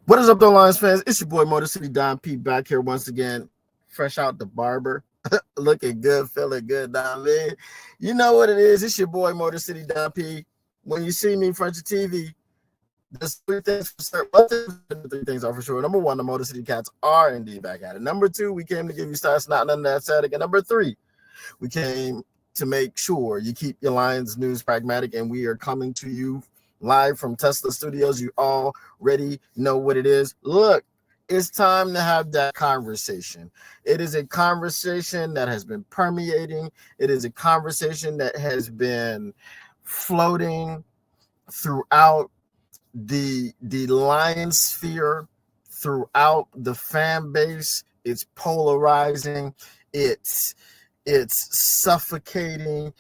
What is up, though, Lions fans? It's your boy Motor City Don P back here once again, fresh out the barber, looking good, feeling good, Don man. You know what it is? It's your boy Motor City Don P. When you see me in front of TV, there's three things for certain. Three things are for sure. Number one, the Motor City Cats are indeed back at it. Number two, we came to give you stats, not none of that static. And number three, we came to make sure you keep your Lions news pragmatic, and we are coming to you live from Tesla Studios. You already know what it is. Look, it's time to have that conversation. It is a conversation that has been permeating. It is a conversation that has been floating throughout the Lion sphere, throughout the fan base. It's polarizing. It's suffocating.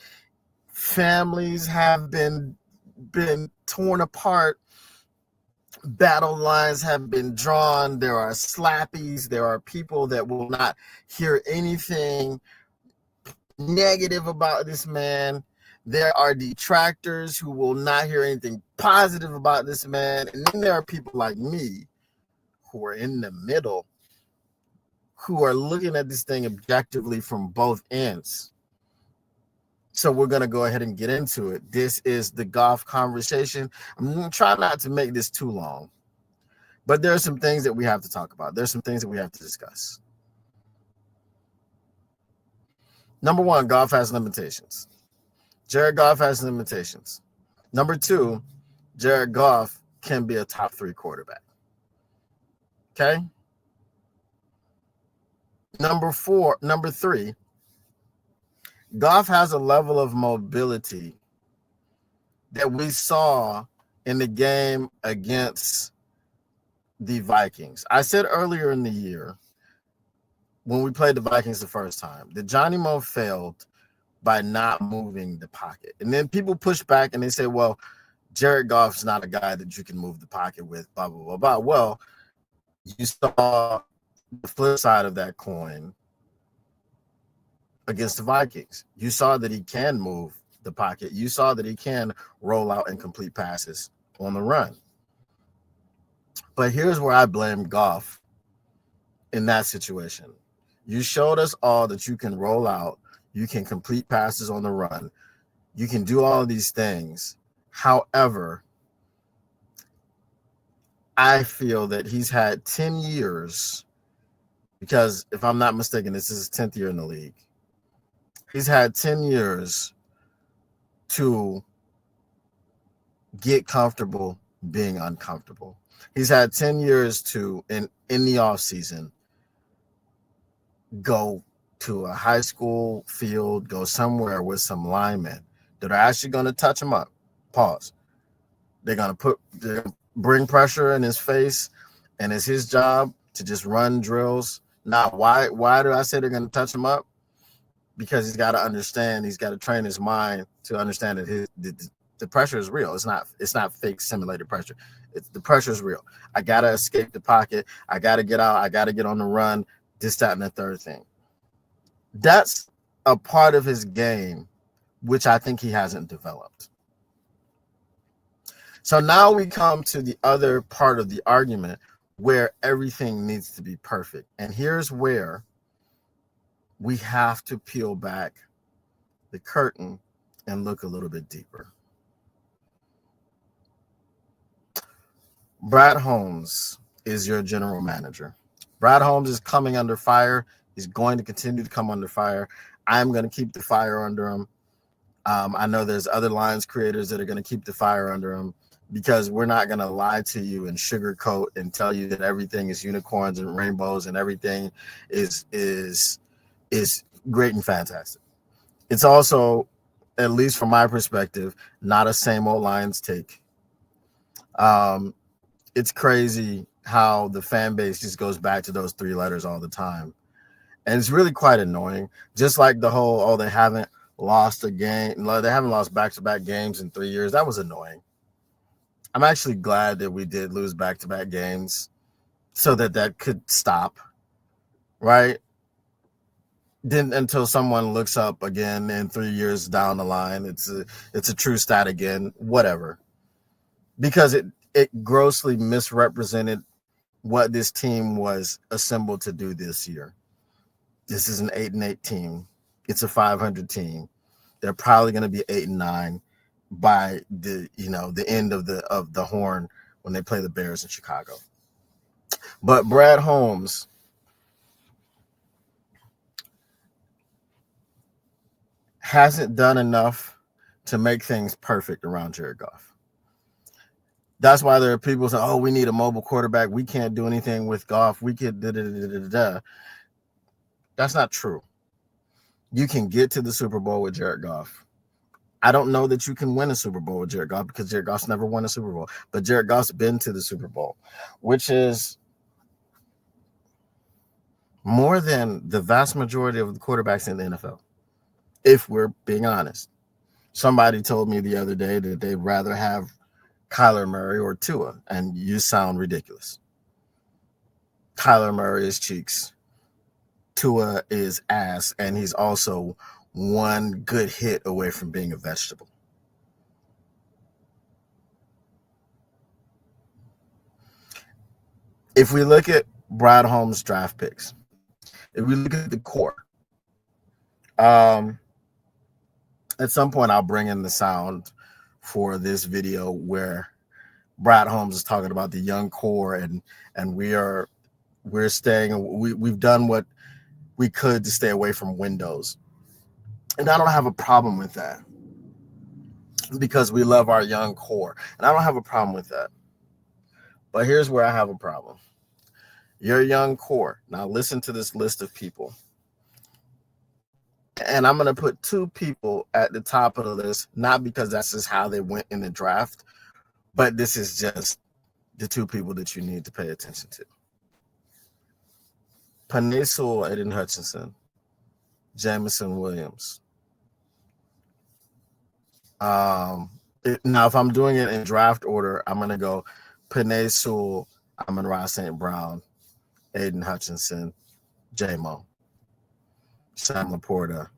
Families have been torn apart. Battle lines have been drawn. There are slappies. There are people that will not hear anything negative about this man. There are detractors who will not hear anything positive about this man. And then there are people like me who are in the middle, who are looking at this thing objectively from both ends. So we're going to go ahead and get into it. This is the Goff conversation. I'm going to try not to make this too long, but there are some things that we have to talk about. There's some things that we have to discuss. Number one, Goff has limitations. Jared Goff has limitations. Number two, Jared Goff can be a top 3 quarterback. Okay? Number three, Goff has a level of mobility that we saw in the game against the Vikings. I said earlier in the year, when we played the Vikings the first time, that Johnny Mo failed by not moving the pocket. And then people push back and they say, well, Jared Goff's not a guy that you can move the pocket with, blah, blah, blah, blah. Well, you saw the flip side of that coin against the Vikings. You saw that he can move the pocket. You saw that he can roll out and complete passes on the run. But here's where I blame Goff in that situation. You showed us all that you can roll out, you can complete passes on the run, you can do all of these things. However, I feel that he's had 10 years, because if I'm not mistaken, this is his 10th year in the league. He's had 10 years to get comfortable being uncomfortable. He's had 10 years to, in the offseason, go to a high school field, go somewhere with some linemen that are actually going to touch him up. Pause. They're going to bring pressure in his face, and it's his job to just run drills. Now, why do I say they're going to touch him up? Because he's got to understand, he's got to train his mind to understand that the pressure is real. It's not fake simulated pressure. The pressure is real. I got to escape the pocket. I got to get out. I got to get on the run, this, that, and the third thing. That's a part of his game, which I think he hasn't developed. So now we come to the other part of the argument where everything needs to be perfect. And here's where we have to peel back the curtain and look a little bit deeper. Brad Holmes is your general manager. Brad Holmes is coming under fire. He's going to continue to come under fire. I'm going to keep the fire under him. I know there's other Lions creators that are going to keep the fire under him, because we're not going to lie to you and sugarcoat and tell you that everything is unicorns and rainbows and everything is great and fantastic. It's also, at least from my perspective, not a same old Lions take. It's crazy how the fan base just goes back to those 3 letters all the time. And it's really quite annoying. Just like the whole, they haven't lost a game. They haven't lost back-to-back games in 3 years. That was annoying. I'm actually glad that we did lose back-to-back games so that could stop, right? Then until someone looks up again in 3 years down the line, it's a true stat again, whatever. Because it grossly misrepresented what this team was assembled to do this year. This is an 8-8 team. It's a 500 team. They're probably going to be 8-9 by the end of the horn when they play the Bears in Chicago. But Brad Holmes hasn't done enough to make things perfect around Jared Goff. That's why there are people saying, "Oh, we need a mobile quarterback. We can't do anything with Goff. We could da." That's not true. You can get to the Super Bowl with Jared Goff. I don't know that you can win a Super Bowl with Jared Goff because Jared Goff's never won a Super Bowl. But Jared Goff's been to the Super Bowl, which is more than the vast majority of the quarterbacks in the NFL, if we're being honest. Somebody told me the other day that they'd rather have Kyler Murray or Tua, and you sound ridiculous. Kyler Murray is cheeks. Tua is ass, and he's also one good hit away from being a vegetable. If we look at Brad Holmes' draft picks, if we look at the core, at some point I'll bring in the sound for this video where Brad Holmes is talking about the young core, and we've done what we could to stay away from windows. And I don't have a problem with that because we love our young core. And I don't have a problem with that. But here's where I have a problem. Your young core. Now listen to this list of people. And I'm going to put two people at the top of the list, not because that's just how they went in the draft, but this is just the two people that you need to pay attention to. Penei Sewell, Aiden Hutchinson, Jameson Williams. Now, if I'm doing it in draft order, I'm going to go Penei Sewell, Amon-Ra St. Brown, Aiden Hutchinson, J-Mo, Sam Laporta,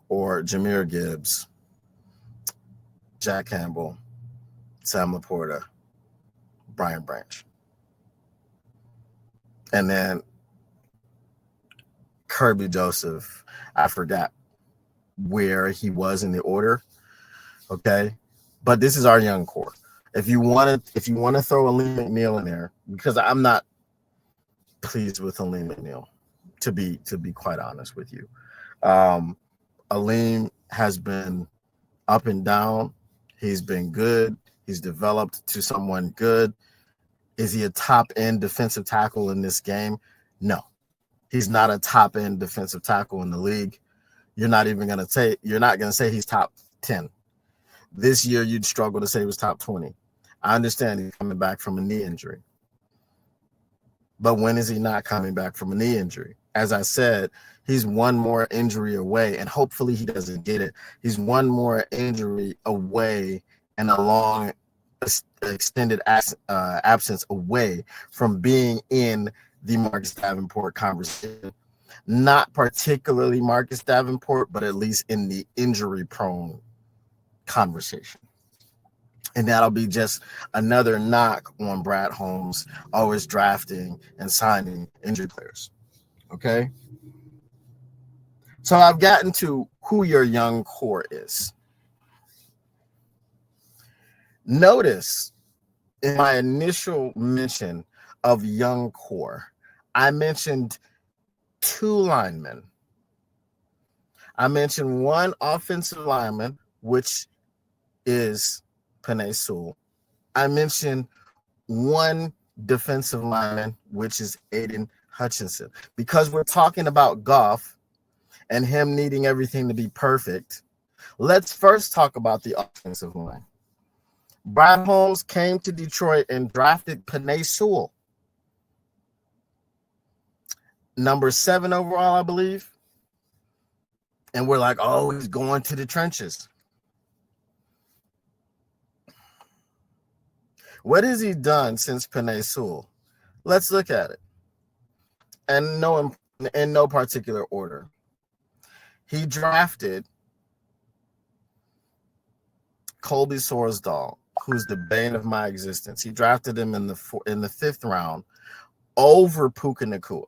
or Jahmyr Gibbs, Jack Campbell, Sam Laporta, Brian Branch. And then Kirby Joseph, I forgot where he was in the order. Okay. But this is our young core. If you want to throw Aleem McNeil in there, because I'm not pleased with Aleem McNeil, to be quite honest with you. Aleem has been up and down. He's been good. He's developed to someone good. Is he a top-end defensive tackle in this game? No. He's not a top-end defensive tackle in the league. You're not going to say he's top 10. This year, you'd struggle to say he was top 20. I understand he's coming back from a knee injury. But when is he not coming back from a knee injury? As I said, he's one more injury away, and hopefully he doesn't get it. He's one more injury away and a long extended absence away from being in the Marcus Davenport conversation. Not particularly Marcus Davenport, but at least in the injury-prone conversation. And that'll be just another knock on Brad Holmes always drafting and signing injured players. Okay? So I've gotten to who your young core is. Notice in my initial mention of young core, I mentioned two linemen. I mentioned one offensive lineman, which is Penei Sewell. I mentioned one defensive lineman, which is Aiden Hutchinson. Because we're talking about Goff and him needing everything to be perfect, let's first talk about the offensive line. Brad Holmes came to Detroit and drafted Penei Sewell. Number 7 overall, I believe. And we're like, oh, he's going to the trenches. What has he done since Penei Sewell? Let's look at it. And in no particular order. He drafted Colby Sorsdahl, who's the bane of my existence. He drafted him in the fifth round over Puka Nacua,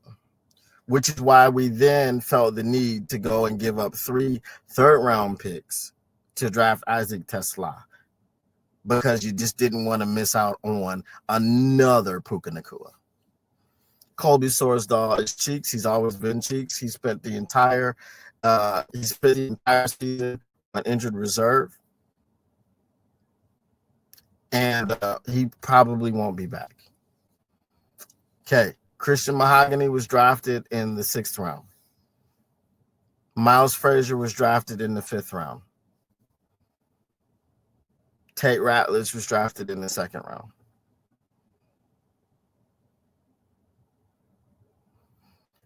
which is why we then felt the need to go and give up 3 third-round picks to draft Isaac Tesla, because you just didn't want to miss out on another Puka Nacua. Colby Sorsdahl is Cheeks. He's always been Cheeks. He spent the entire season on injured reserve, and he probably won't be back. Okay, Christian Mahogany was drafted in the 6th round. Miles Frazier was drafted in the 5th round. Tate Ratledge was drafted in the 2nd round.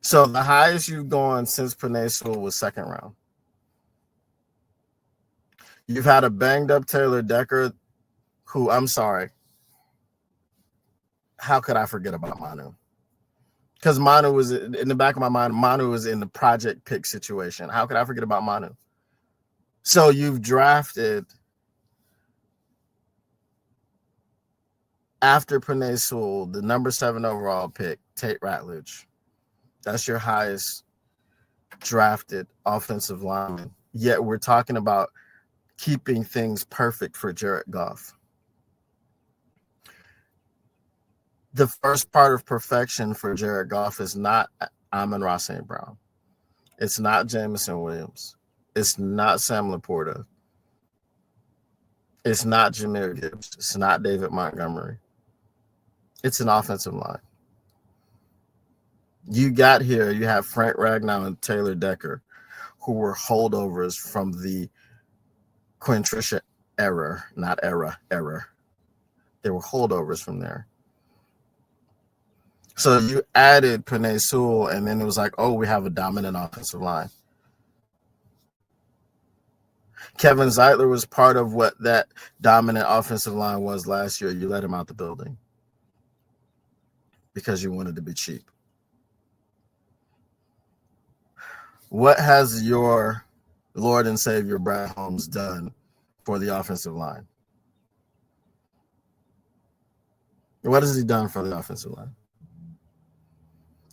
So the highest you've gone since Penei Sewell was 2nd round. You've had a banged up Taylor Decker, who, I'm sorry, how could I forget about Manu? Because Manu was in the back of my mind. Manu was in the project pick situation. How could I forget about Manu? So you've drafted, after Penei Sewell, the number 7 overall pick, Tate Ratledge. That's your highest drafted offensive lineman. Yet we're talking about keeping things perfect for Jared Goff. The first part of perfection for Jared Goff is not Amon-Ra St. Brown. It's not Jameson Williams. It's not Sam Laporta. It's not Jahmyr Gibbs. It's not David Montgomery. It's an offensive line. You got here, you have Frank Ragnow and Taylor Decker, who were holdovers from the Quintricia era. They were holdovers from there. So you added Penei Sewell, and then it was like, oh, we have a dominant offensive line. Kevin Zeitler was part of what that dominant offensive line was last year. You let him out the building because you wanted to be cheap. What has your Lord and Savior Brad Holmes done for the offensive line? What has he done for the offensive line?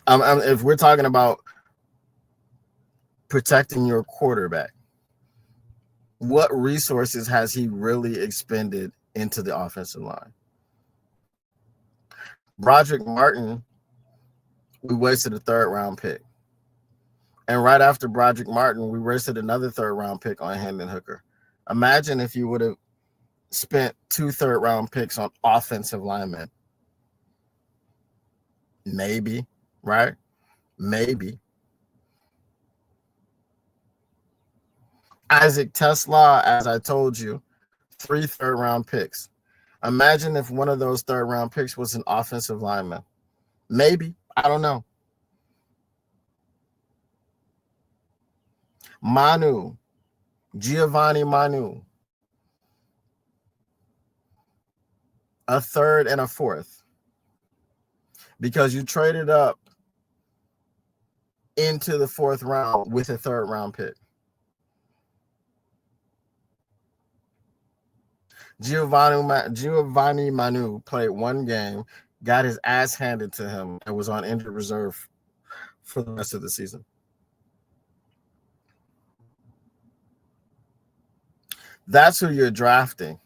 If we're talking about protecting your quarterback, what resources has he really expended into the offensive line? Broderick Martin, we wasted a 3rd-round pick. And right after Broderick Martin, we wasted another 3rd-round pick on Hendon Hooker. Imagine if you would have spent 2 3rd-round picks on offensive linemen. Maybe, right? Maybe. Isaac Tesla, as I told you, 3 3rd-round picks. Imagine if one of those 3rd-round picks was an offensive lineman. Maybe. I don't know. Giovanni Manu, a 3rd and a 4th, because you traded up into the 4th round with a 3rd-round pick. Giovanni Manu played 1 game, got his ass handed to him, and was on injured reserve for the rest of the season. That's who you're drafting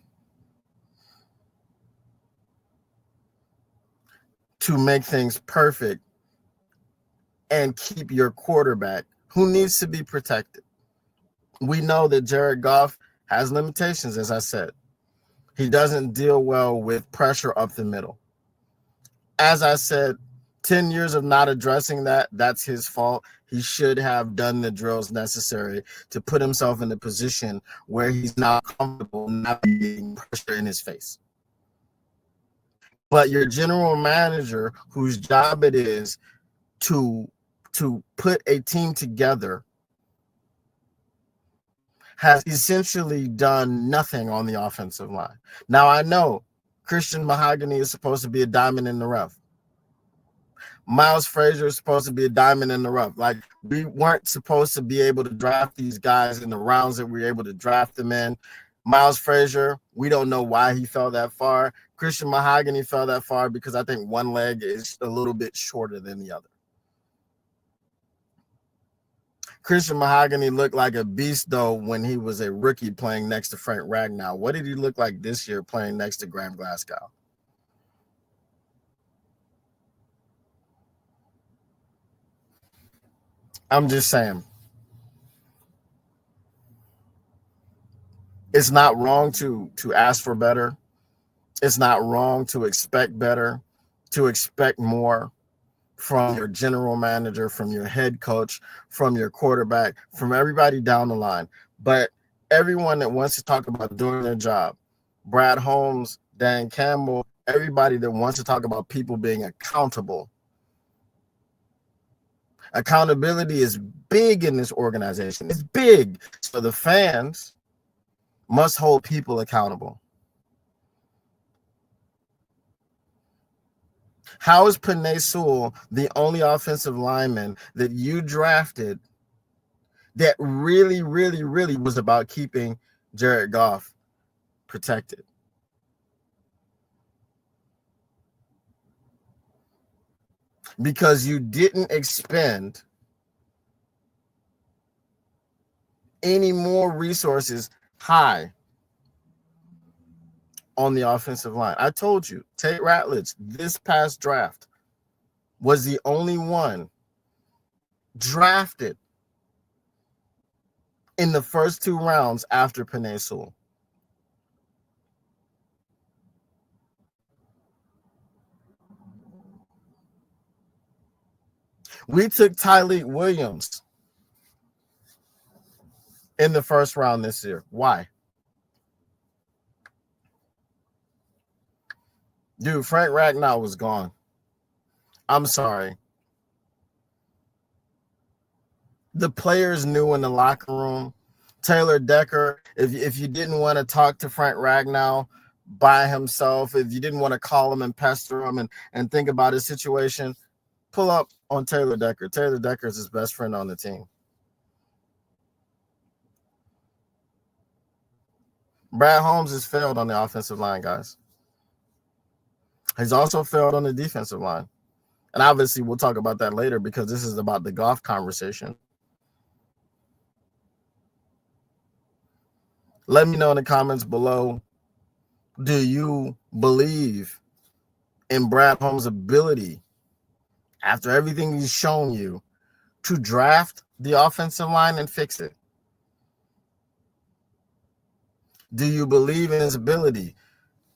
to make things perfect and keep your quarterback, who needs to be protected. We know that Jared Goff has limitations, as I said. He doesn't deal well with pressure up the middle. As I said, 10 years of not addressing that's his fault. He should have done the drills necessary to put himself in a position where he's not comfortable not getting pressure in his face. But your general manager, whose job it is to put a team together, has essentially done nothing on the offensive line. Now, I know Christian Mahogany is supposed to be a diamond in the rough. Miles Frazier is supposed to be a diamond in the rough. Like, we weren't supposed to be able to draft these guys in the rounds that we were able to draft them in. Miles Frazier, we don't know why he fell that far. Christian Mahogany fell that far because I think one leg is a little bit shorter than the other. Christian Mahogany looked like a beast, though, when he was a rookie playing next to Frank Ragnow. What did he look like this year playing next to Graham Glasgow? I'm just saying. It's not wrong to ask for better. It's not wrong to expect better, to expect more from your general manager, from your head coach, from your quarterback, from everybody down the line. But everyone that wants to talk about doing their job, Brad Holmes, Dan Campbell, everybody that wants to talk about people being accountable. Accountability is big in this organization. It's big. So the fans must hold people accountable. How is Penei Sewell the only offensive lineman that you drafted that really, really, really was about keeping Jared Goff protected? Because you didn't expend any more resources high on the offensive line. I told you, Tate Ratledge, this past draft, was the only one drafted in the first 2 rounds after Penei Sewell. We took Tyleik Williams in the first round this year. Why? Dude, Frank Ragnow was gone. I'm sorry. The players knew in the locker room. Taylor Decker, if you didn't want to talk to Frank Ragnow by himself, if you didn't want to call him and pester him and think about his situation, pull up on Taylor Decker. Taylor Decker is his best friend on the team. Brad Holmes has failed on the offensive line, guys. He's also failed on the defensive line. And obviously, we'll talk about that later because this is about the Goff conversation. Let me know in the comments below, do you believe in Brad Holmes' ability, after everything he's shown you, to draft the offensive line and fix it? Do you believe in his ability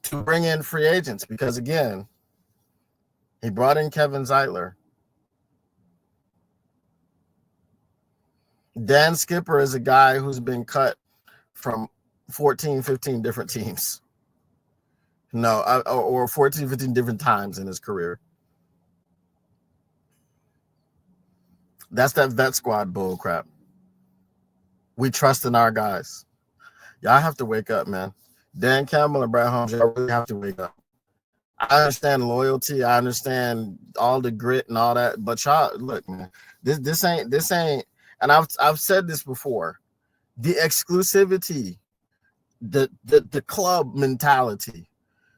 to bring in free agents? Because, again, he brought in Kevin Zeitler. Dan Skipper is a guy who's been cut from 14, 15 different teams. No, or 14, 15 different times in his career. That's that vet squad bull crap. We trust in our guys. Y'all have to wake up, man. Dan Campbell and Brad Holmes, y'all really have to wake up. I understand loyalty. I understand all the grit and all that. But y'all, look, man, this ain't, and I've said this before. The exclusivity, the club mentality,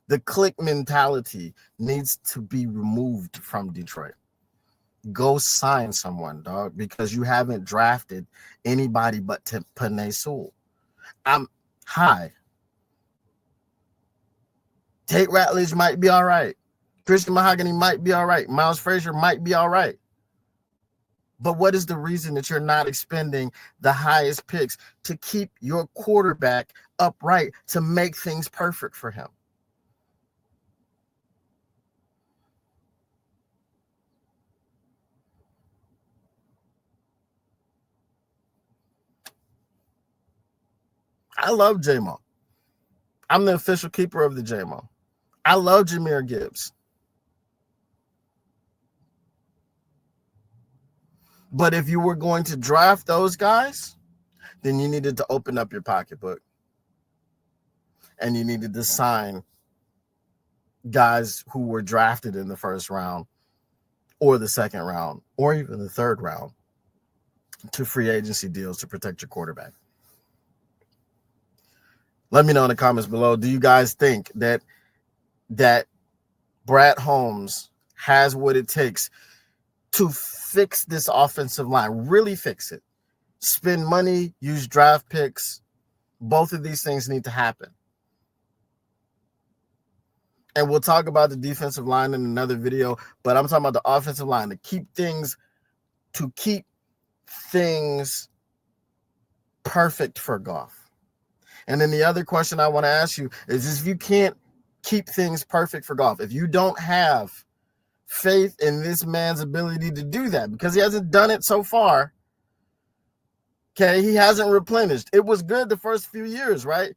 the clique mentality needs to be removed from Detroit. Go sign someone, dog, because you haven't drafted anybody but Penei Sewell. Tate Ratledge might be all right. Christian Mahogany might be all right. Miles Frazier might be all right. But what is the reason that you're not expending the highest picks to keep your quarterback upright, to make things perfect for him? I love J-Mo. I'm the official keeper of the J-Mo. I love Jahmyr Gibbs. But if you were going to draft those guys, then you needed to open up your pocketbook. And you needed to sign guys who were drafted in the first round or the second round or even the third round to free agency deals to protect your quarterback. Let me know in the comments below. Do you guys think that Brad Holmes has what it takes to fix this offensive line? Really fix it. Spend money, use draft picks. Both of these things need to happen. And we'll talk about the defensive line in another video, but I'm talking about the offensive line to keep things perfect for Goff. And then the other question I want to ask you is if you can't keep things perfect for Goff, if you don't have faith in this man's ability to do that, because he hasn't done it so far, okay, he hasn't replenished. It was good the first few years, right?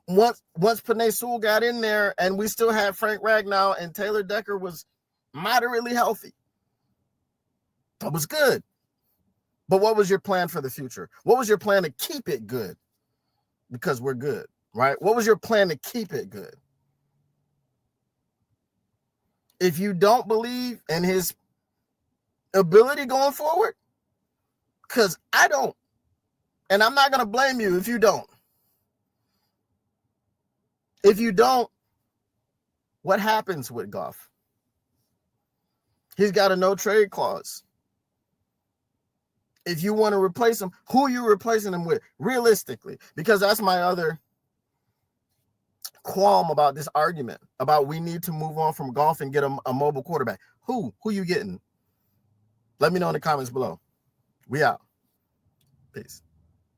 Once Penei Sewell got in there and we still had Frank Ragnow and Taylor Decker was moderately healthy. That was good. But what was your plan for the future? What was your plan to keep it good? Because we're good, right? What was your plan to keep it good? If you don't believe in his ability going forward, because I don't, and I'm not going to blame you if you don't. If you don't, what happens with Goff? He's got a no trade clause. If you want to replace him, who are you replacing him with? Realistically, because that's my other qualm about this argument about we need to move on from Goff and get a mobile quarterback. Who you getting? Let me know in the comments below. We out. Peace.